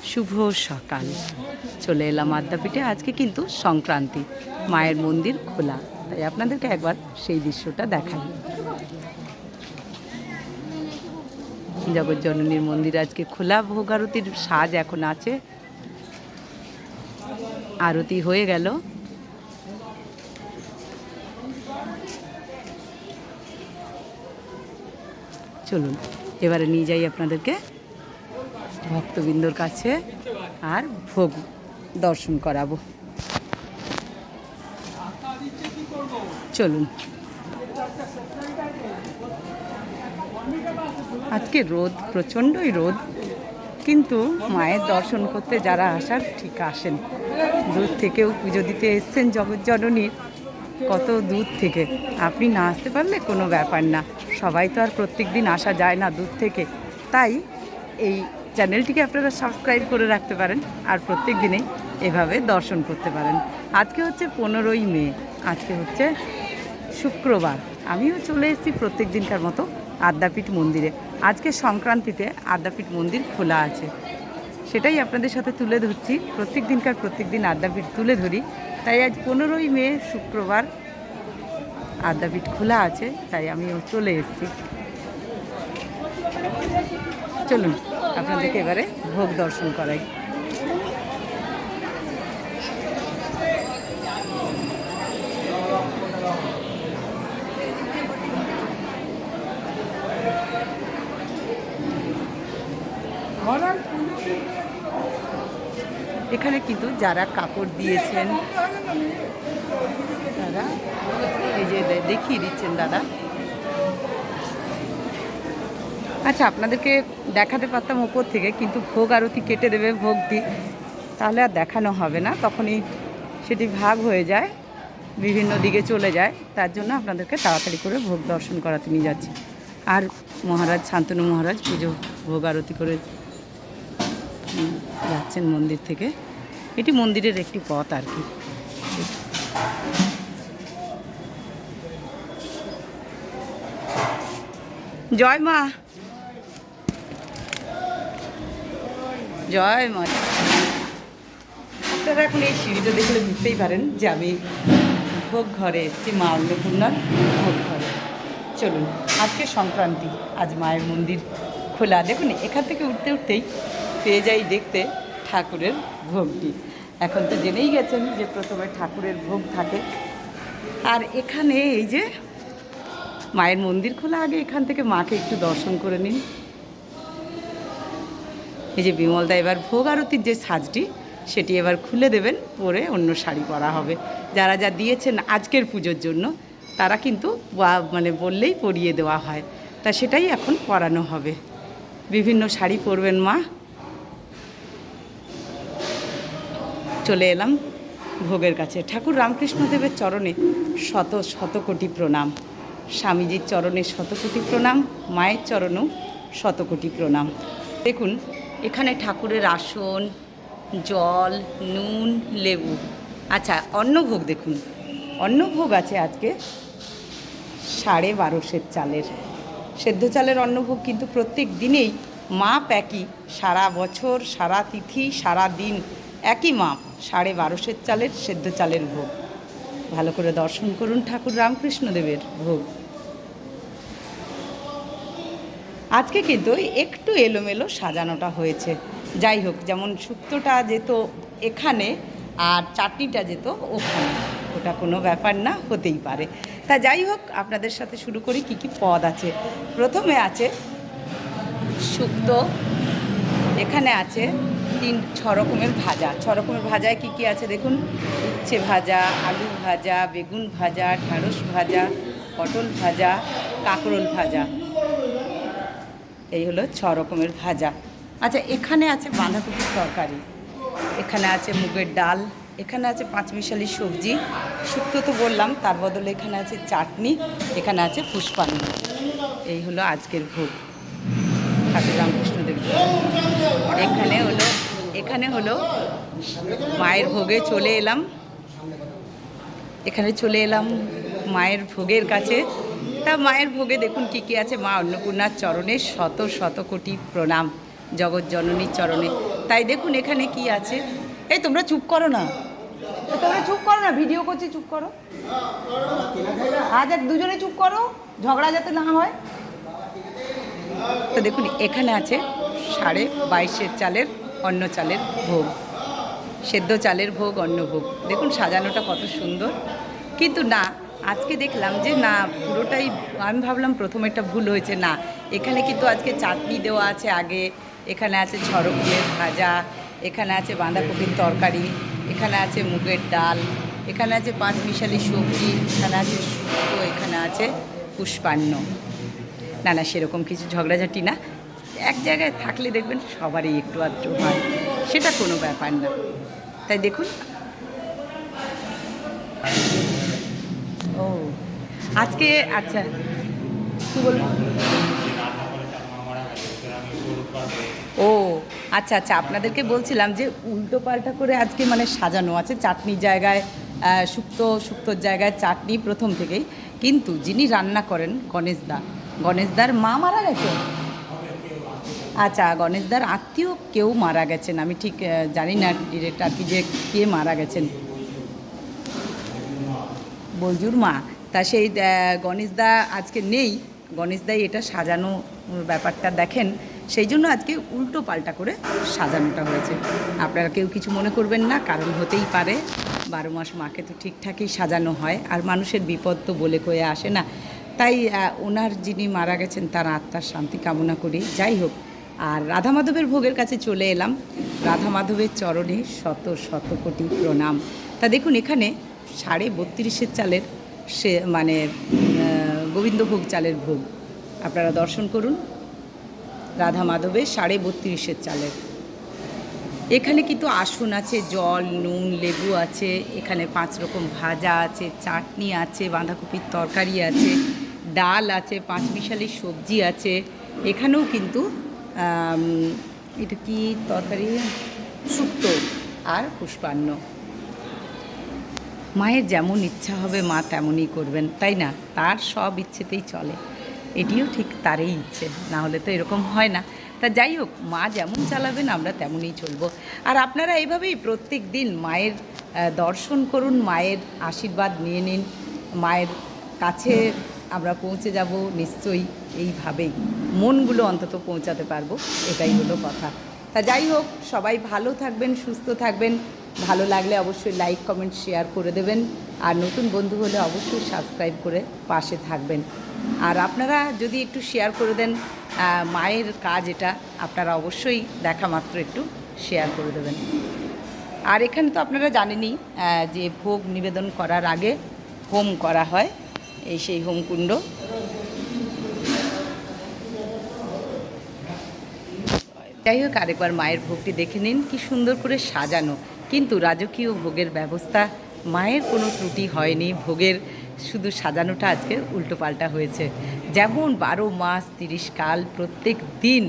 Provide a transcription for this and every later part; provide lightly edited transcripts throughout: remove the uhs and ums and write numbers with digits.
শুভ সকাল। চলে এলাম আদ্যাপীঠে। আজকে কিন্তু সংক্রান্তি, মায়ের মন্দির খোলা, তাই আপনাদেরকে একবার সেই দৃশ্যটা দেখাই। জগৎজননীর মন্দির আজকে খোলা। ভোগ আরতির সাজ এখন আছে, আরতি হয়ে গেল। চলুন এবারে নিয়ে যাই আপনাদেরকে ভক্তবৃন্দর কাছে আর ভোগ দর্শন করাবো। চলুন। আজকে রোদ, প্রচণ্ডই রোদ, কিন্তু মায়ের দর্শন করতে যারা আসার ঠিক আসেন। দূর থেকেও পুজো দিতে এসছেন জগৎজননীর, কত দূর থেকে। আপনি না আসতে পারলে কোনো ব্যাপার না, সবাই তো আর প্রত্যেক দিন আসা যায় না দূর থেকে। তাই এই চ্যানেলটিকে আপনারা সাবস্ক্রাইব করে রাখতে পারেন আর প্রত্যেক দিনেই এভাবে দর্শন করতে পারেন। আজকে হচ্ছে 15ই মে, আজকে হচ্ছে শুক্রবার। আমিও চলে এসেছি প্রত্যেক দিনকার মতো আদ্যাপীঠ মন্দিরে। আজকে সংক্রান্তিতে আদ্যাপীঠ মন্দির খোলা আছে, সেটাই আপনাদের সাথে তুলে ধরছি। প্রত্যেক দিন আদ্যাপীঠ তুলে ধরি, তাই আজ 15ই মে শুক্রবার আদ্যাপীঠ খোলা আছে, তাই আমিও চলে এসেছি। চলুন আপনাদেরকে এবারে ভোগ দর্শন করাই। এখানে কিন্তু যারা কাপড় দিয়েছেন তারা এই যে দেখিয়ে দিচ্ছেন দাদা। আচ্ছা, আপনাদেরকে দেখাতে পারতাম ওপর থেকে, কিন্তু ভোগ আরতি কেটে দেবে ভোগ দিই, তাহলে আর দেখানো হবে না, তখনই সেটি ভাগ হয়ে যায়, বিভিন্ন দিকে চলে যায়। তার জন্য আপনাদেরকে তাড়াতাড়ি করে ভোগ দর্শন করাতে নিয়ে যাচ্ছি। আর মহারাজ, শান্তনু মহারাজ পুজো ভোগ আরতি করে যাচ্ছেন মন্দির থেকে। এটি মন্দিরের একটি পথ আর কি। জয় মা, জয় মা। আপনারা এখন এই সিঁড়িটা দেখলে বুঝতেই পারেন যে আমি ভোগ ঘরে এসেছি, মা অন্নপূর্ণার ভোগ ঘরে। চলুন, আজকে সংক্রান্তি, আজ মায়ের মন্দির খোলা। দেখুন এখান থেকে উঠতে উঠতেই পেয়ে যাই দেখতে ঠাকুরের ভোগটি। এখন তো জেনেই গেছেন যে প্রথমে ঠাকুরের ভোগ থাকে। আর এখানে এই যে মায়ের মন্দির খোলা, আগে এখান থেকে মাকে একটু দর্শন করে নিন। এই যে বিমলদা এবার ভোগ আরতির যে সাজটি সেটি এবার খুলে দেবেন, পরে অন্য শাড়ি পরা হবে। যারা যা দিয়েছেন আজকের পুজোর জন্য তারা কিন্তু মানে বললেই পরিয়ে দেওয়া হয়, তা সেটাই এখন পরানো হবে। বিভিন্ন শাড়ি পরবেন মা। চলে এলাম ভোগের কাছে। ঠাকুর রামকৃষ্ণদেবের চরণে শত শত কোটি প্রণাম, স্বামীজির চরণে শত কোটি প্রণাম, মায়ের চরণেও শত কোটি প্রণাম। দেখুন এখানে ঠাকুরের আসন, জল, নুন, লেবু। আচ্ছা, অন্নভোগ দেখুন, অন্নভোগ আছে আজকে 1250 চালের, সেদ্ধ চালের অন্নভোগ। কিন্তু প্রত্যেক দিনেই মাপ একই, সারা বছর, সারা তিথি, সারা দিন একই মাপ, 1250 চালের সেদ্ধ চালের ভোগ। ভালো করে দর্শন করুন ঠাকুর রামকৃষ্ণদেবের ভোগ। আজকে কিন্তু একটু এলোমেলো সাজানোটা হয়েছে। যাই হোক, যেমন শুক্তোটা যেত এখানে আর চাটনিটা যেত ওখানে, ওটা কোনো ব্যাপার না, হতেই পারে। তা যাই হোক, আপনাদের সাথে শুরু করি কী কী পদ আছে। প্রথমে আছে শুক্তো, এখানে আছে 6 রকমের ভাজা। 6 রকমের ভাজায় কী কী আছে দেখুন। উচ্ছে ভাজা, আলু ভাজা, বেগুন ভাজা, ঢ্যাঁড়স ভাজা, পটল ভাজা, কাঁকরোল ভাজা। এই হলো 6 রকমের ভাজা। আচ্ছা, এখানে আছে বাঁধাকপির তরকারি, এখানে আছে মুগের ডাল, এখানে আছে 5 মিশালি সবজি। শুক্তো তো বললাম, তার বদলে এখানে আছে চাটনি, এখানে আছে পুষ্পান্ন। এই হলো আজকের ভোগ ঠাকুর রামকৃষ্ণদেব। এখানে হলো মায়ের ভোগে চলে এলাম, এখানে চলে এলাম মায়ের ভোগের কাছে। তা মায়ের ভোগে দেখুন কী কী আছে। মা অন্নপূর্ণার চরণে শত শত কোটি প্রণাম, জগৎ জননীর চরণে। তাই দেখুন এখানে কি আছে। এই তোমরা চুপ করো না, তোমরা চুপ করো না, ভিডিও করছি, চুপ করো। আজ এক দুজনে চুপ করো, ঝগড়া যাতে না হয়। তো দেখুন এখানে আছে 22.5 চালের অন্ন চালের ভোগ, সেদ্ধ চালের ভোগ, অন্ন ভোগ। দেখুন সাজানোটা কত সুন্দর। কিন্তু না, আজকে দেখলাম যে না, পুরোটাই, আমি ভাবলাম প্রথমে একটা ভুল হয়েছে, না এখানে কিন্তু আজকে চাটনি দেওয়া আছে আগে, এখানে আছে ছড়কুলের ভাজা, এখানে আছে বাঁধাকপির তরকারি, এখানে আছে মুগের ডাল, এখানে আছে পাঁচমিশালি সবজি, এখানে আছে শুক্তো, এখানে আছে পুষ্পান্ন। না না, সেরকম কিছু ঝগড়াঝাটি না, এক জায়গায় থাকলে দেখবেন সবারই একটু আধটু হয়, সেটা কোনো ব্যাপার না। তাই দেখুন, ও আজকে আচ্ছা কী বলবো, ও আচ্ছা আচ্ছা, আপনাদেরকে বলছিলাম যে উল্টো পাল্টা করে আজকে মানে সাজানো আছে, চাটনির জায়গায় শুক্তোর জায়গায় চাটনি প্রথম থেকেই। কিন্তু যিনি রান্না করেন গণেশদার মা মারা গেছেন। আচ্ছা, গণেশদার আত্মীয় কেউ মারা গেছেন, আমি ঠিক জানি না ডিরেক্ট আর কি যে কে মারা গেছেন, বলজুর মা। তা সেই গণেশদা আজকে নেই, গণেশদাই এটা সাজানো ব্যাপারটা দেখেন, সেই জন্য আজকে উল্টো পাল্টা করে সাজানোটা হয়েছে। আপনারা কেউ কিছু মনে করবেন না, কারণ হতেই পারে, 12 মাস মাকে তো ঠিকঠাকই সাজানো হয়, আর মানুষের বিপদ তো বলে কয়ে আসে না। তাই ওনার যিনি মারা গেছেন তার আত্মার শান্তি কামনা করি। যাই হোক, আর রাধা মাধবের ভোগের কাছে চলে এলাম। রাধা মাধবের চরণে শত শত কোটি প্রণাম। তা দেখুন এখানে 32.5 চালের সে মানে গোবিন্দভোগ চালের ভোগ, আপনারা দর্শন করুন। রাধা মাধবের 32.5 চালের। এখানে কিন্তু আসন আছে, জল, নুন, লেবু আছে, এখানে 5 রকম ভাজা আছে, চাটনি আছে, বাঁধাকপির তরকারি আছে, ডাল আছে, পাঁচমিশালি সবজি আছে। এখানেও কিন্তু এটা কি তরকারি, শুক্তো আর পুষ্পান্ন। মায়ের যেমন ইচ্ছা হবে মা তেমনই করবেন, তাই না? তার সব ইচ্ছেতেই চলে, এটিও ঠিক তারই ইচ্ছে, না হলে তো এরকম হয় না। তা যাই হোক, মা যেমন চালাবেন আমরা তেমনই চলবো। আর আপনারা এইভাবেই প্রত্যেক দিন মায়ের দর্শন করুন, মায়ের আশীর্বাদ নিয়ে নিন, মায়ের কাছে আমরা পৌঁছে যাব নিশ্চয়ই, এইভাবেই মনগুলো অন্তত পৌঁছাতে পারবো, এটাই হলো কথা। তা যাই হোক, সবাই ভালো থাকবেন, সুস্থ থাকবেন। ভালো লাগলে অবশ্যই লাইক, কমেন্ট, শেয়ার করে দেবেন। আর নতুন বন্ধু হলে অবশ্যই সাবস্ক্রাইব করে পাশে থাকবেন। আর আপনারা যদি একটু শেয়ার করে দেন, মায়ের কাজ এটা, আপনারা অবশ্যই দেখা মাত্র একটু শেয়ার করে দেবেন। আর এখানে তো আপনারা জানেনই যে ভোগ নিবেদন করার আগে হোম করা হয়, এই সেই হোমকুণ্ড। যাই হোক, আরেকবার মায়ের ভোগটি দেখে নিন, কি সুন্দর করে সাজানো। কিন্তু রাজকীয় ভোগের ব্যবস্থা, মায়ের কোনো ত্রুটি হয়নি, ভোগের শুধু সাজানোটা আজকে উল্টোপাল্টা হয়েছে। যেমন 12 মাস 30 কাল প্রত্যেক দিন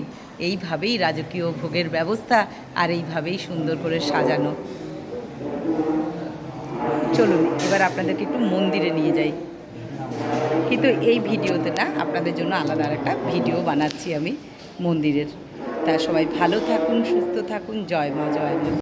এইভাবেই রাজকীয় ভোগের ব্যবস্থা, আর এইভাবেই সুন্দর করে সাজানো। চলুন এবার আপনাদেরকে একটু মন্দিরে নিয়ে যাই, কিন্তু এই ভিডিওতে না, আপনাদের জন্য আলাদা আরেকটা ভিডিও বানাচ্ছি আমি মন্দিরের। তা সবাই ভালো থাকুন, সুস্থ থাকুন, জয় মা, জয় মা।